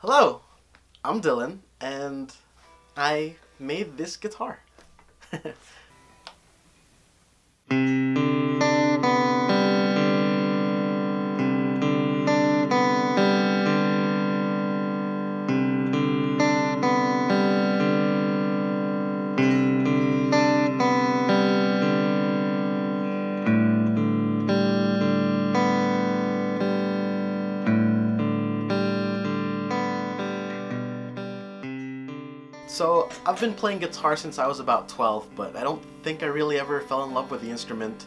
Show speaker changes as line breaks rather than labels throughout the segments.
Hello, I'm Dylan, and I made this guitar. So, I've been playing guitar since I was about 12, but I don't think I really ever fell in love with the instrument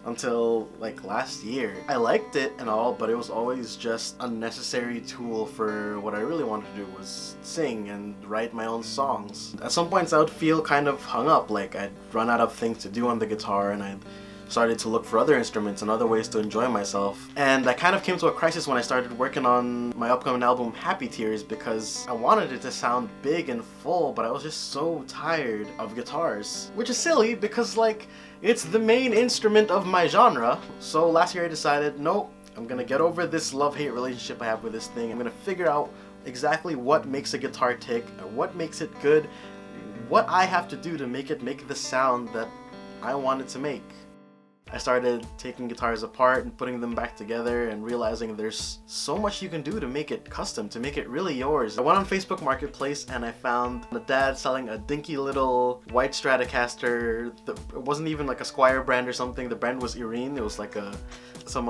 until like last year. I liked it and all, but it was always just a necessary tool for what I really wanted to do was sing and write my own songs. At some points I would feel kind of hung up, like I'd run out of things to do on the guitar and I'd started to look for other instruments and other ways to enjoy myself. And I kind of came to a crisis when I started working on my upcoming album Happy Tears because I wanted it to sound big and full, but I was just so tired of guitars. Which is silly because like, it's the main instrument of my genre. So last year I decided, nope, I'm gonna get over this love-hate relationship I have with this thing. I'm gonna figure out exactly what makes a guitar tick, what makes it good, what I have to do to make it make the sound that I want it to make. I started taking guitars apart and putting them back together and realizing there's so much you can do to make it custom, to make it really yours. I went on Facebook Marketplace and I found a dad selling a dinky little white Stratocaster. It wasn't even like a Squier brand or something. The brand was Irene. It was like some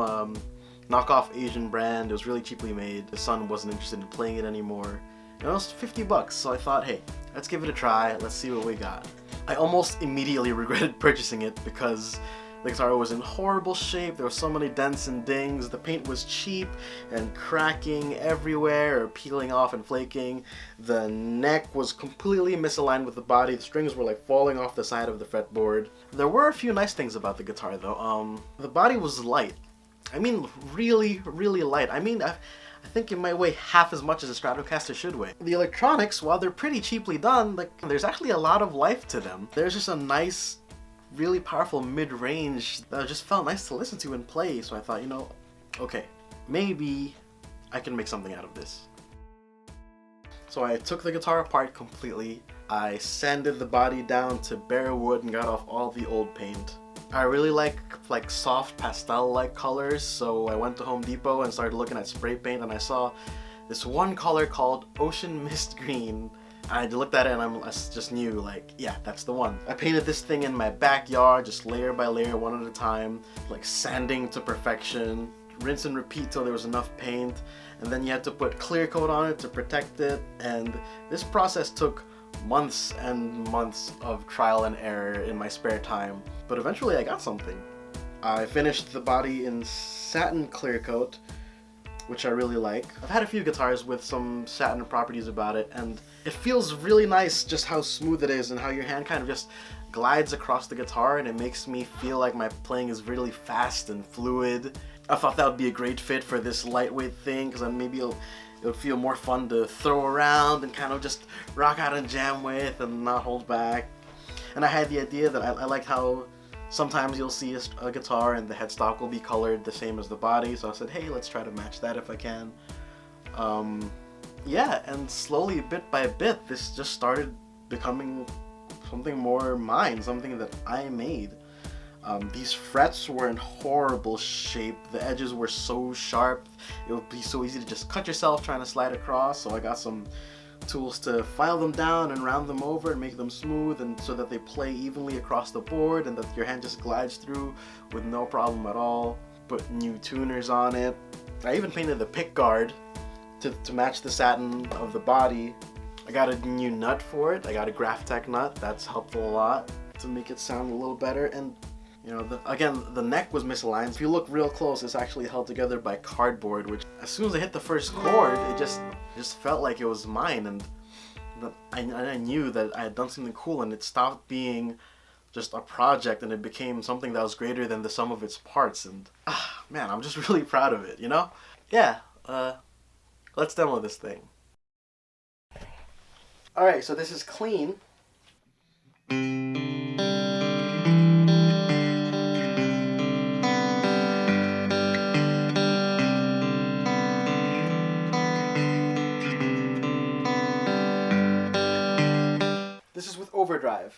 knockoff Asian brand. It was really cheaply made. His son wasn't interested in playing it anymore. And it was $50, so I thought, hey, let's give it a try. Let's see what we got. I almost immediately regretted purchasing it because the guitar was in horrible shape, there were so many dents and dings, the paint was cheap and cracking everywhere or peeling off and flaking. The neck was completely misaligned with the body, the strings were like falling off the side of the fretboard. There were a few nice things about the guitar though. The body was light. I mean really, really light. I think it might weigh half as much as a Stratocaster should weigh. The electronics, while they're pretty cheaply done, like there's actually a lot of life to them. There's just a nice, really powerful mid-range that just felt nice to listen to and play, so I thought, okay, maybe I can make something out of this. So I took the guitar apart completely, I sanded the body down to bare wood and got off all the old paint. I really like soft pastel-like colors, so I went to Home Depot and started looking at spray paint and I saw this one color called Ocean Mist Green. I looked at it and I just knew, like, yeah, that's the one. I painted this thing in my backyard, just layer by layer, one at a time, like sanding to perfection, rinse and repeat till there was enough paint, and then you had to put clear coat on it to protect it, and this process took months and months of trial and error in my spare time, but eventually I got something. I finished the body in satin clear coat, which I really like. I've had a few guitars with some satin properties about it, and it feels really nice just how smooth it is and how your hand kind of just glides across the guitar, and it makes me feel like my playing is really fast and fluid. I thought that would be a great fit for this lightweight thing, because then maybe it would feel more fun to throw around and kind of just rock out and jam with and not hold back. And I had the idea that I like how sometimes you'll see a guitar and the headstock will be colored the same as the body, so I said, hey, let's try to match that if I can. Yeah, and slowly, bit by bit, this just started becoming something more mine, something that I made. These frets were in horrible shape, the edges were so sharp, it would be so easy to just cut yourself trying to slide across, so I got some tools to file them down and round them over and make them smooth and so that they play evenly across the board and that your hand just glides through with no problem at all. Put new tuners on it. I even painted the pick guard to match the satin of the body. I got a new nut for it. I got a Graphtec nut. That's helpful a lot to make it sound a little better. And again, the neck was misaligned. If you look real close, it's actually held together by cardboard, which as soon as I hit the first chord, it just felt like it was mine, and I knew that I had done something cool, and it stopped being just a project and it became something that was greater than the sum of its parts, and man, I'm just really proud of it, Yeah, let's demo this thing. Alright, so this is clean. This is with overdrive.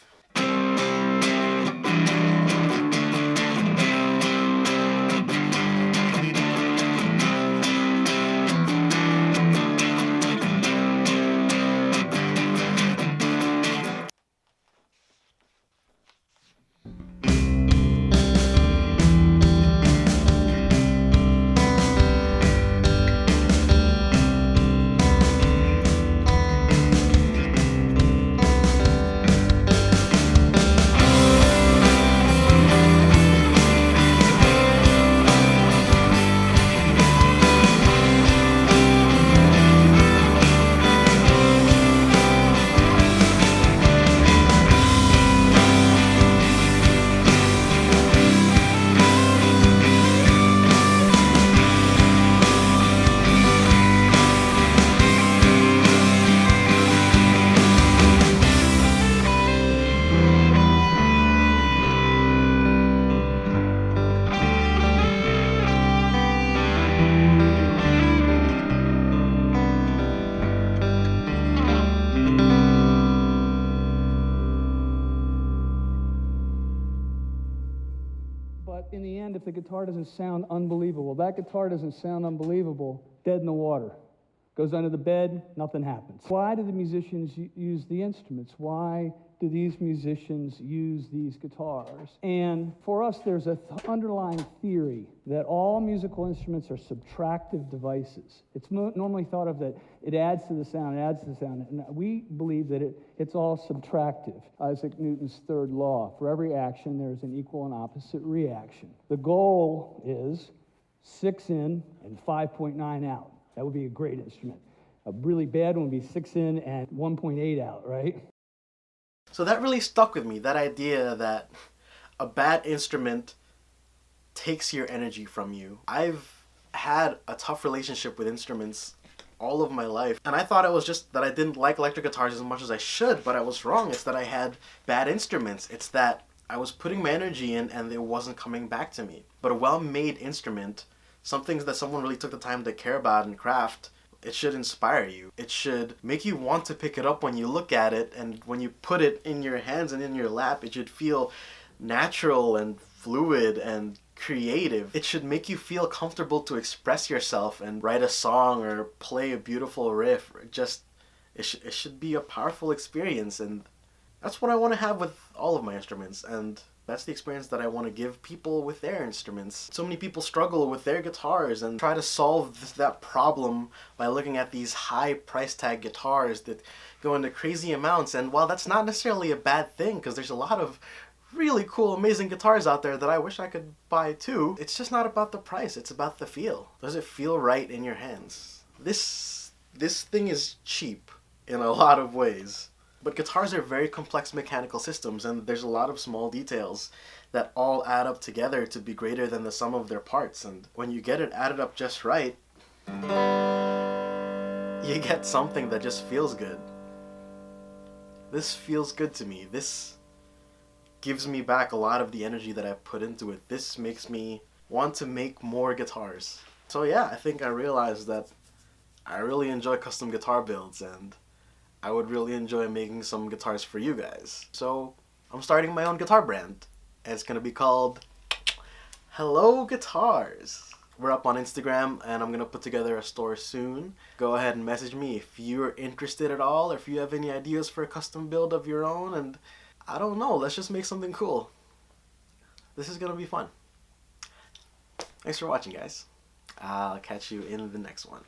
But in the end, if the guitar doesn't sound unbelievable, that guitar doesn't sound unbelievable, dead in the water. Goes under the bed, nothing happens. Why do the musicians use the instruments? Why do these musicians use these guitars? And for us, there's an underlying theory that all musical instruments are subtractive devices. It's normally thought of that it adds to the sound, and we believe that it's all subtractive. Isaac Newton's third law: for every action, there's an equal and opposite reaction. The goal is 6 in and 5.9 out. That would be a great instrument. A really bad one would be 6 in and 1.8 out, right?
So that really stuck with me, that idea that a bad instrument takes your energy from you. I've had a tough relationship with instruments all of my life, and I thought it was just that I didn't like electric guitars as much as I should, but I was wrong. It's that I had bad instruments. It's that I was putting my energy in and it wasn't coming back to me. But a well-made instrument, something that someone really took the time to care about and craft, it should inspire you. It should make you want to pick it up when you look at it, and when you put it in your hands and in your lap, it should feel natural and fluid and creative. It should make you feel comfortable to express yourself and write a song or play a beautiful riff. It should be a powerful experience, and that's what I want to have with all of my instruments, and that's the experience that I want to give people with their instruments. So many people struggle with their guitars and try to solve that problem by looking at these high price tag guitars that go into crazy amounts. And while that's not necessarily a bad thing, because there's a lot of really cool, amazing guitars out there that I wish I could buy too, it's just not about the price, it's about the feel. Does it feel right in your hands? This thing is cheap in a lot of ways. But guitars are very complex mechanical systems, and there's a lot of small details that all add up together to be greater than the sum of their parts. And when you get it added up just right, you get something that just feels good. This feels good to me. This gives me back a lot of the energy that I put into it. This makes me want to make more guitars. So yeah, I think I realized that I really enjoy custom guitar builds, and I would really enjoy making some guitars for you guys. So I'm starting my own guitar brand, and it's going to be called Hello Guitars. We're up on Instagram, and I'm going to put together a store soon. Go ahead and message me if you're interested at all, or if you have any ideas for a custom build of your own, and I don't know, let's just make something cool. This is going to be fun. Thanks for watching, guys. I'll catch you in the next one.